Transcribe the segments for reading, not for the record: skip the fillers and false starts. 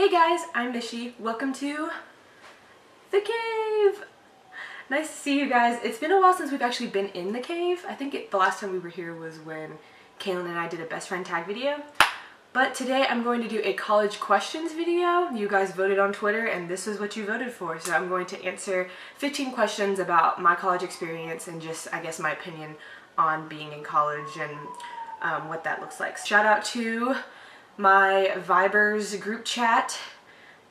Hey guys, I'm Nishi. Welcome to the cave. Nice to see you guys. It's been a while since we've actually been in the cave. I think the last time we were here was when Kaylin and I did a best friend tag video. But today I'm going to do a college questions video. You guys voted on Twitter and this is what you voted for. So I'm going to answer 15 questions about my college experience and just, I guess, my opinion on being in college and what that looks like. Shout out to my Vibers group chat.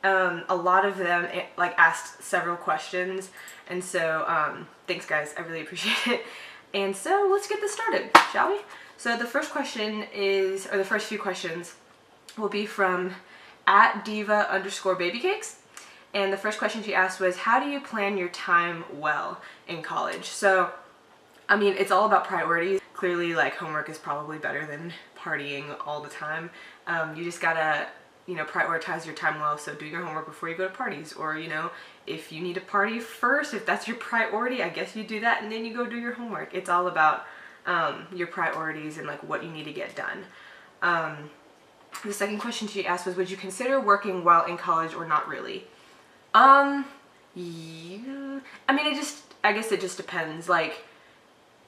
A lot of them asked several questions, and so thanks guys, I really appreciate it. And so let's get this started, shall we? So the first question is, or the first few questions will be from @diva_babycakes. And the first question she asked was, how do you plan your time well in college? So, I mean, it's all about priorities. Clearly, like, homework is probably better than partying all the time. You just gotta, prioritize your time well. So do your homework before you go to parties, or, if you need to party first, if that's your priority, I guess you do that and then you go do your homework. It's all about your priorities and like what you need to get done. The second question she asked was, would you consider working while in college or not really? Yeah. I mean, I guess it just depends. Like,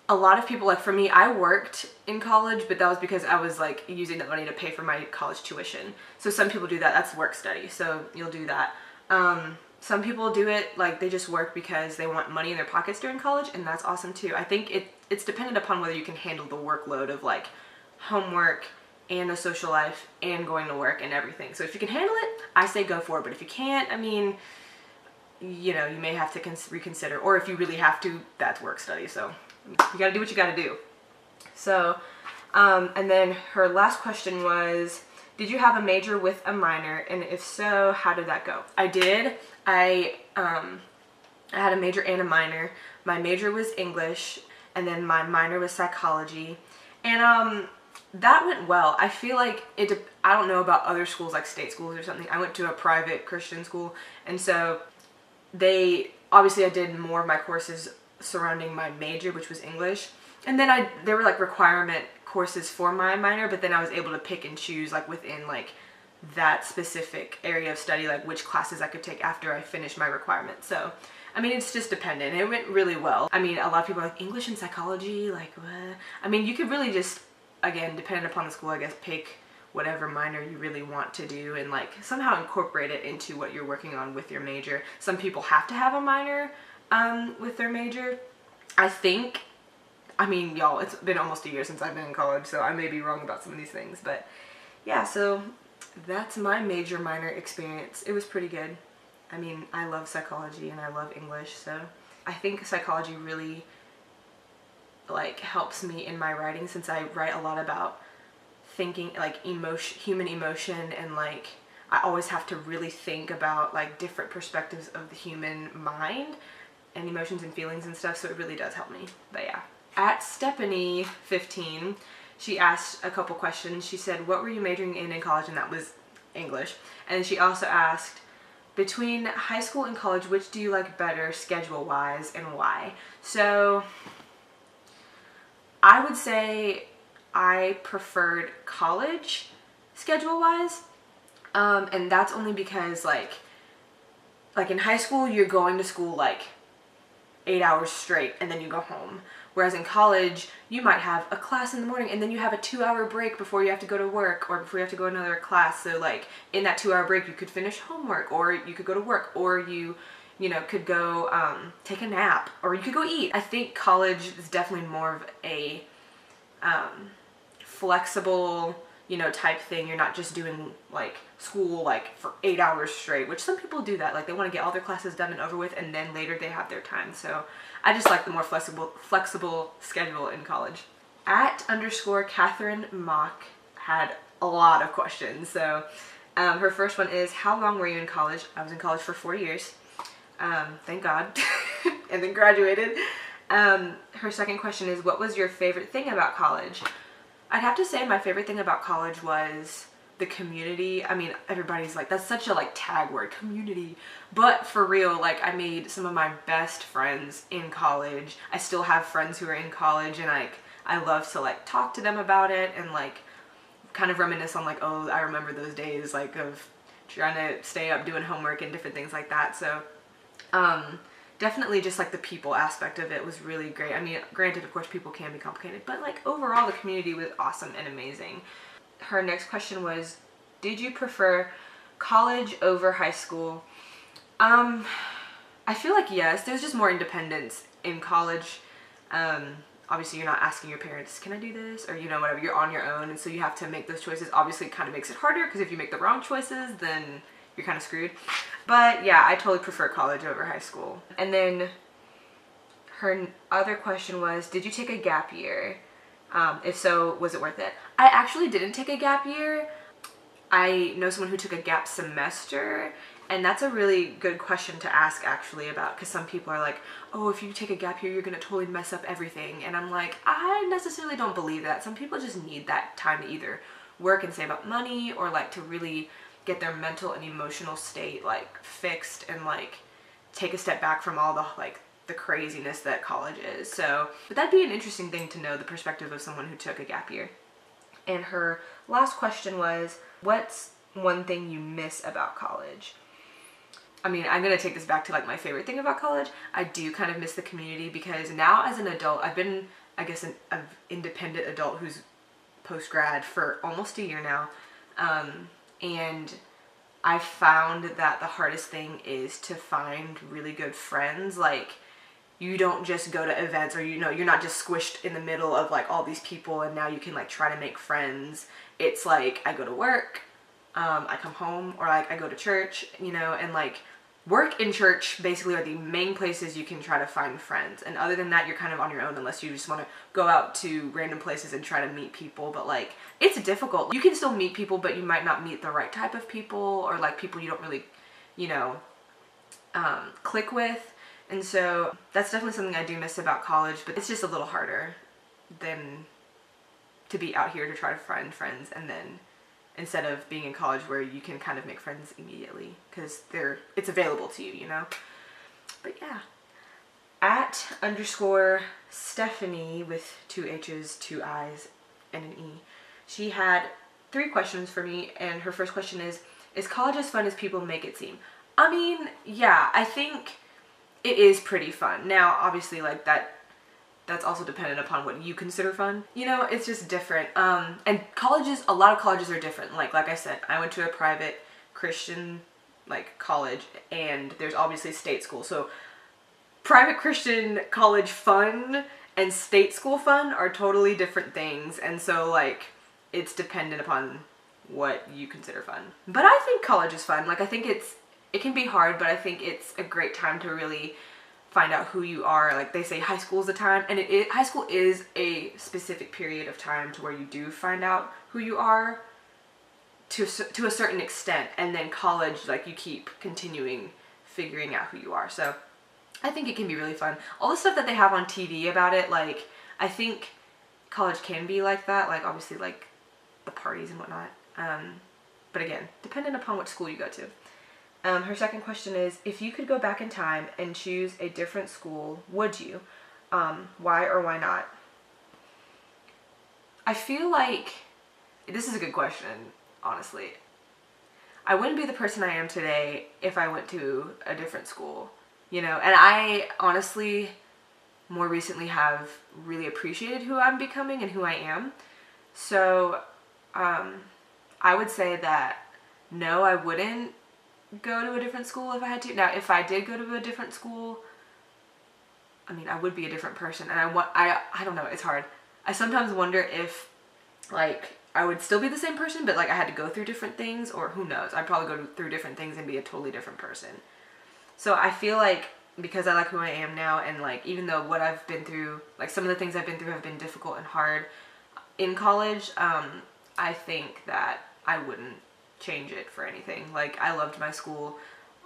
a lot of people, like for me, I worked in college, but that was because I was like using that money to pay for my college tuition. So some people do that, that's work study, so you'll do that. Some people do it like they just work because they want money in their pockets during college, and that's awesome too. I think it's dependent upon whether you can handle the workload of like homework and a social life and going to work and everything. So if you can handle it, I say go for it, but if you can't, I mean, you may have to reconsider, or if you really have to, that's work study, so you gotta do what you gotta do. So, and then her last question was, did you have a major with a minor, and if so, how did that go? I did. I had a major and a minor. My major was English, and then my minor was psychology, and that went well. I feel like I don't know about other schools, like state schools or something. I went to a private Christian school, and so obviously I did more of my courses surrounding my major, which was English, and then there were like requirement courses for my minor, but then I was able to pick and choose like within like that specific area of study, like which classes I could take after I finished my requirement. So I mean, it's just dependent. It went really well. I mean, a lot of people are like, English and psychology, like what? I mean, you could really just, again, dependent upon the school, I guess, pick whatever minor you really want to do and like somehow incorporate it into what you're working on with your major. Some people have to have a minor with their major. I mean, y'all, it's been almost a year since I've been in college, so I may be wrong about some of these things, but yeah, so that's my major minor experience. It was pretty good. I mean, I love psychology and I love English, so I think psychology really like helps me in my writing, since I write a lot about thinking, like human emotion, and like I always have to really think about like different perspectives of the human mind and emotions and feelings and stuff, so it really does help me. But yeah. @Stephanie15, she asked a couple questions. She said, what were you majoring in college? And that was English. And she also asked, between high school and college, which do you like better schedule wise and why? So I would say I preferred college schedule wise, and that's only because like in high school you're going to school like 8 hours straight and then you go home, whereas in college you might have a class in the morning and then you have a 2-hour break before you have to go to work or before you have to go to another class. So like in that 2-hour break you could finish homework, or you could go to work, or you could go take a nap, or you could go eat. I think college is definitely more of a flexible type thing. You're not just doing like school like for 8 hours straight, which some people do that, like they want to get all their classes done and over with and then later they have their time. So I just like the more flexible schedule in college. @Catherine Mock had a lot of questions. So her first one is, how long were you in college? I was in college for 4 years, thank God, and then graduated. Her second question is, what was your favorite thing about college? I'd have to say my favorite thing about college was the community. I mean, everybody's like, that's such a like tag word, community, but for real, like I made some of my best friends in college. I still have friends who are in college, and like I love to like talk to them about it and like kind of reminisce on like, oh, I remember those days like of trying to stay up doing homework and different things like that. So definitely just like the people aspect of it was really great. I mean, granted, of course, people can be complicated, but like overall the community was awesome and amazing. Her next question was, did you prefer college over high school? I feel like yes, there's just more independence in college. Obviously you're not asking your parents, can I do this? Or, you know, whatever, you're on your own, and so you have to make those choices. Obviously it kind of makes it harder, because if you make the wrong choices, then you're kind of screwed. But yeah, I totally prefer college over high school. And then her other question was, did you take a gap year? If so, was it worth it? I actually didn't take a gap year. I know someone who took a gap semester, and that's a really good question to ask actually about, because some people are like, oh, if you take a gap year, you're gonna totally mess up everything. And I'm like, I necessarily don't believe that. Some people just need that time to either work and save up money, or like to really get their mental and emotional state like fixed and like take a step back from all the like the craziness that college is. So, but that'd be an interesting thing to know, the perspective of someone who took a gap year. And her last question was, what's one thing you miss about college? I mean, I'm gonna take this back to like my favorite thing about college. I do kind of miss the community, because now as an adult, I've been, I guess, an independent adult who's post-grad for almost a year now. And I found that the hardest thing is to find really good friends. Like, you don't just go to events, or, you know, you're not just squished in the middle of like all these people and now you can like try to make friends. It's like, I go to work, I come home, or like I go to church, you know, and like work and church basically are the main places you can try to find friends. And other than that, you're kind of on your own, unless you just want to go out to random places and try to meet people. But like, it's difficult. You can still meet people, but you might not meet the right type of people, or like people you don't really, you know, click with. And so that's definitely something I do miss about college, but it's just a little harder than to be out here to try to find friends, and then instead of being in college where you can kind of make friends immediately because it's available to you, you know? But yeah. @_Stephanie with 2 H's, 2 I's, and an E. She had 3 questions for me, and her first question is college as fun as people make it seem? I mean, yeah, I think it is pretty fun. Now, obviously, like that's also dependent upon what you consider fun. You know, it's just different. And a lot of colleges are different. Like I said, I went to a private Christian like college, and there's obviously state school. So private Christian college fun and state school fun are totally different things. And so like, it's dependent upon what you consider fun. But I think college is fun. Like, I think it can be hard, but I think it's a great time to really find out who you are. Like they say, high school is the time, and high school is a specific period of time to where you do find out who you are to a certain extent, and then college, like, you keep continuing figuring out who you are. So I think it can be really fun. All the stuff that they have on TV about it, like, I think college can be like that, like obviously like the parties and whatnot. But again, dependent upon what school you go to. Her second question is, if you could go back in time and choose a different school, would you? Why or why not? I feel like this is a good question, honestly. I wouldn't be the person I am today if I went to a different school, you know? And I honestly, more recently, have really appreciated who I'm becoming and who I am. So, I would say that no, I wouldn't go to a different school if I had to. Now, if I did go to a different school, I mean, I would be a different person, and I don't know, it's hard. I sometimes wonder if, like, I would still be the same person, but like I had to go through different things, or who knows, I'd probably go through different things and be a totally different person. So I feel like, because I like who I am now, and like, even though what I've been through, like some of the things I've been through have been difficult and hard in college, I think that I wouldn't change it for anything. Like, I loved my school.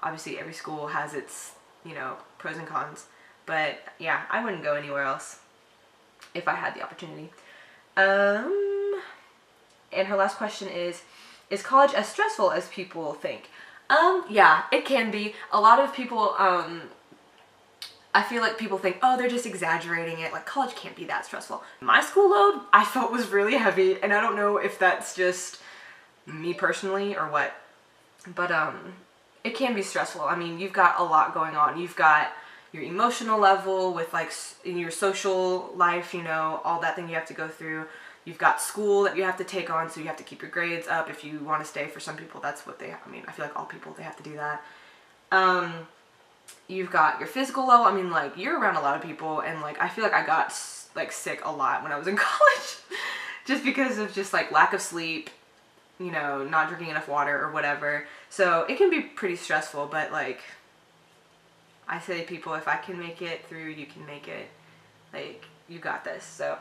Obviously every school has its, you know, pros and cons, but yeah, I wouldn't go anywhere else if I had the opportunity. And her last question is college as stressful as people think? Yeah, it can be. A lot of people, I feel like people think, oh, they're just exaggerating it. Like, college can't be that stressful. My school load, I felt, was really heavy, and I don't know if that's just me personally or what. but it can be stressful. I mean, you've got a lot going on. You've got your emotional level with like in your social life, you know, all that thing you have to go through. You've got school that you have to take on, so you have to keep your grades up if you want to stay. For some people, that's what they, I mean, I feel like all people, they have to do that. You've got your physical level. I mean, like, you're around a lot of people, and like, I feel like I got like sick a lot when I was in college just because of just like lack of sleep, you know, not drinking enough water or whatever. So it can be pretty stressful, but like, I say people, if I can make it through, you can make it. Like, you got this. So,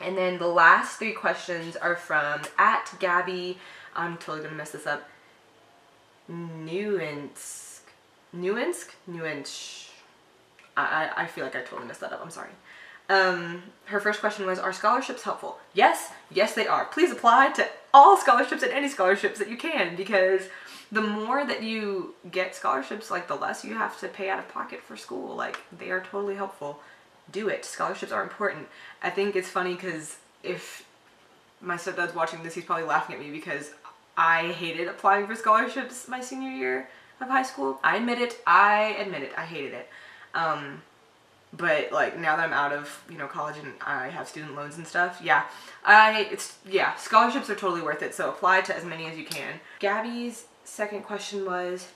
and then the last 3 questions are from @Gabby, I'm totally gonna mess this up, Nuinsk. I feel like I totally messed that up, I'm sorry. Her first question was, are scholarships helpful? Yes, they are. Please apply to all scholarships and any scholarships that you can, because the more that you get scholarships, like, the less you have to pay out of pocket for school. Like, they are totally helpful. Do it. Scholarships are important. I think it's funny because if my stepdad's watching this, he's probably laughing at me because I hated applying for scholarships my senior year of high school. I admit it. I hated it. But like, now that I'm out of, you know, college and I have student loans and stuff, scholarships are totally worth it. So apply to as many as you can. Gabby's second question was,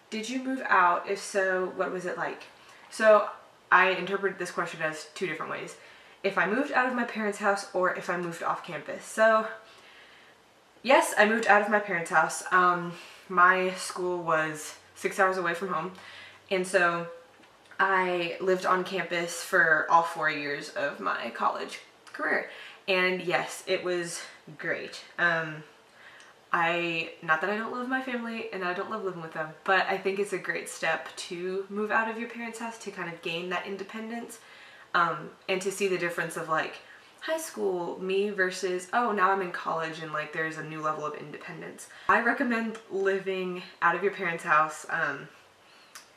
did you move out? If so, what was it like? So I interpreted this question as 2 different ways. If I moved out of my parents' house or if I moved off campus. So yes, I moved out of my parents' house. My school was 6 hours away from home, and so I lived on campus for all 4 years of my college career. And yes, it was great. Not that I don't love my family and I don't love living with them, but I think it's a great step to move out of your parents' house to kind of gain that independence, and to see the difference of like high school me versus, oh, now I'm in college and like there's a new level of independence. I recommend living out of your parents' house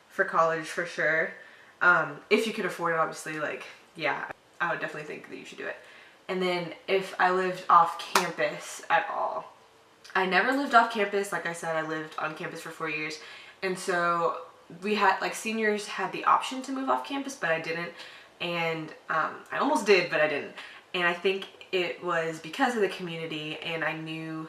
for college for sure. If you can afford it, obviously, like, yeah, I would definitely think that you should do it. And then if I lived off campus at all, I never lived off campus. Like I said, I lived on campus for 4 years. And so we had, like, seniors had the option to move off campus, but I didn't. And I almost did, but I didn't. And I think it was because of the community, and I knew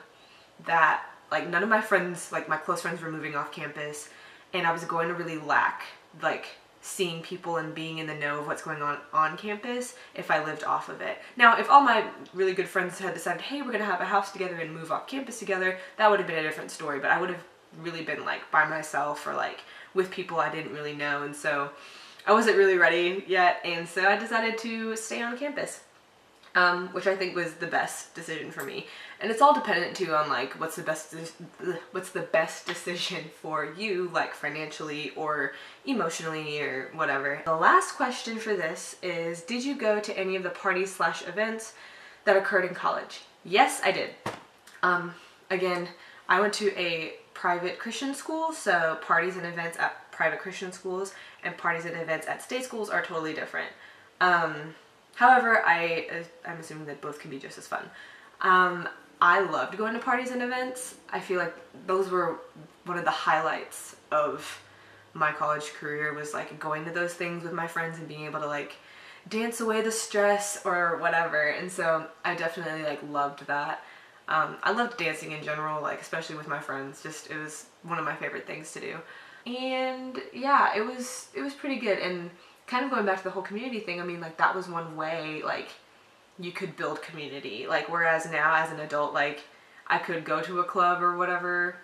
that, like, none of my friends, like, my close friends were moving off campus, and I was going to really lack, like, seeing people and being in the know of what's going on campus if I lived off of it. Now, if all my really good friends had decided, hey, we're gonna have a house together and move off campus together, that would have been a different story, but I would have really been like by myself or like with people I didn't really know, and so I wasn't really ready yet, and so I decided to stay on campus. Which I think was the best decision for me. And it's all dependent too on like what's the best decision for you, like financially or emotionally or whatever. The last question for this is, did you go to any of the parties/events that occurred in college? Yes, I did. Again, I went to a private Christian school, so parties and events at private Christian schools and parties and events at state schools are totally different. However, I'm assuming that both can be just as fun. I loved going to parties and events. I feel like those were one of the highlights of my college career, was like going to those things with my friends and being able to like dance away the stress or whatever. And so I definitely like loved that. I loved dancing in general, like especially with my friends. Just, it was one of my favorite things to do. And yeah, it was pretty good. And kind of going back to the whole community thing, I mean, like, that was one way, like, you could build community. Like, whereas now, as an adult, like, I could go to a club or whatever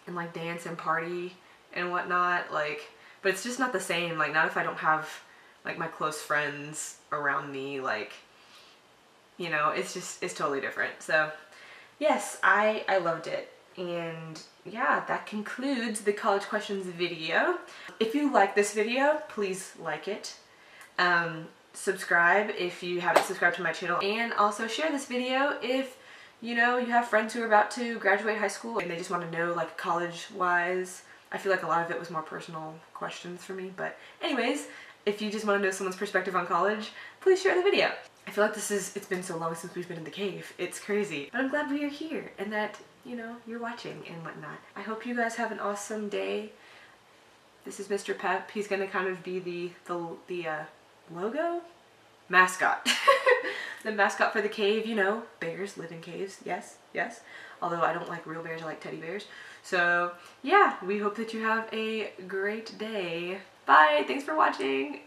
and, like, dance and party and whatnot, like, but it's just not the same. Like, not if I don't have, like, my close friends around me, like, you know, it's totally different. So, yes, I loved it. And yeah, that concludes the college questions video. If you like this video, please like it. Subscribe if you haven't subscribed to my channel, and also share this video if you know you have friends who are about to graduate high school and they just want to know, like, college wise. I feel like a lot of it was more personal questions for me, but anyways, if you just want to know someone's perspective on college, please share the video. I feel like it's been so long since we've been in the cave. It's crazy, but I'm glad we are here and that you know, you're watching and whatnot. I hope you guys have an awesome day. This is Mr. Pep. He's gonna kind of be the logo? Mascot. The mascot for the cave, you know, bears live in caves, yes, yes. Although I don't like real bears, I like teddy bears. So yeah, we hope that you have a great day. Bye, thanks for watching.